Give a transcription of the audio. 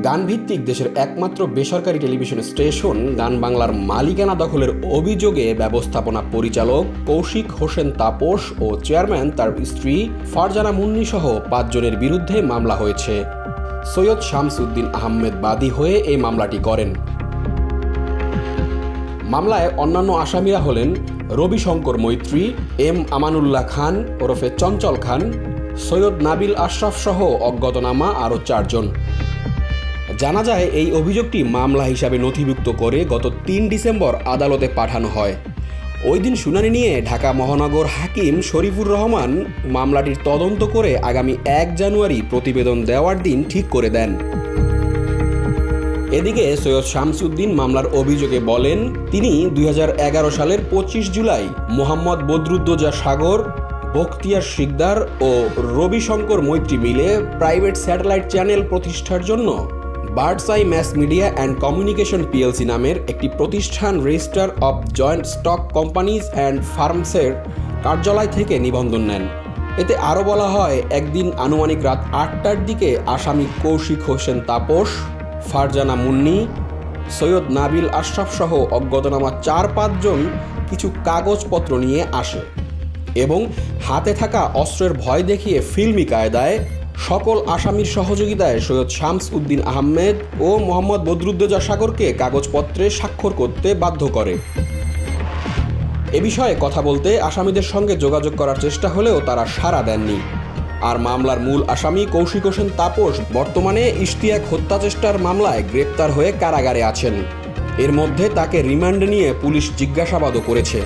গানভিত্তিক দেশের একমাত্র বেসরকারি টেলিভিশন স্টেশন গান বাংলার মালিকানা দখলের অভিযোগে ব্যবস্থাপনা পরিচালক কৌশিক হোসেন তাপস ও চেয়ারম্যান তার স্ত্রী ফারজানা মুন্নি সহ 5 জনের বিরুদ্ধে মামলা হয়েছে। সৈয়দ শামসুদ্দিন আহমেদ বাদী হয়ে এই মামলাটি করেন। মামলায় অন্যান্য আসামিরা হলেন রবিশঙ্কর মৈত্রী, এম আমানুল্লাহ খান ওরফে চঞ্চল খান, সৈয়দ নাবিল আশরাফ সহ অজ্ঞাতনামা আরও 4 জন। জানা যায় এই অভিযোগটি মামলা হিসাবে নথিভুক্ত করে গত 3 ডিসেম্বর আদালতে পাঠানো হয়। ওই দিন শুনানি নিয়ে ঢাকা মহানগর হাকিম শরীফুর রহমান মামলাটির তদন্ত করে আগামী 1 জানুয়ারি প্রতিবেদন দেওয়ার দিন ঠিক করে দেন। এদিকে সৈয়দ শামসুদ্দিন মামলার অভিযোগে বলেন, তিনি 2011 সালের 25 জুলাই মোহাম্মদ বদরুদ্দোজা সাগর, বখতিয়ার শিকদার ও রবিশঙ্কর মৈত্রী মিলে প্রাইভেট স্যাটেলাইট চ্যানেল প্রতিষ্ঠার জন্য Birds Eye Mass Media and Communication PLC নামের একটি প্রতিষ্ঠান registrar of joint stock companies and ফার্মসের কার্যালয় থেকে নিবন্ধন নেন। এতে আরও বলা হয়, একদিন আনুমানিক রাত 8টার দিকে আসামি কৌশিক হোসেন তাপস, ফারজানা মুন্নি, সৈয়দ নাবিল আশরাফ সহ অজ্ঞাতনামা 4-5 জন কিছু কাগজপত্র নিয়ে আসে এবং হাতে থাকা অস্ত্রের ভয় দেখিয়ে ফিল্মি কায়দায় সকল আসামির সহযোগিতায় সৈয়দ শামসউদ্দিন আহমেদ ও মোহাম্মদ বদরুদ্দোজা সাগরকে কাগজপত্রে স্বাক্ষর করতে বাধ্য করে। এ বিষয়ে কথা বলতে আসামিদের সঙ্গে যোগাযোগ করার চেষ্টা হলেও তারা সাড়া দেননি। আর মামলার মূল আসামি কৌশিক হোসেন তাপস বর্তমানে ইশতিয়াক হত্যা চেষ্টার মামলায় গ্রেপ্তার হয়ে কারাগারে আছেন। এর মধ্যে তাকে রিমান্ডে নিয়ে পুলিশ জিজ্ঞাসাবাদও করেছে।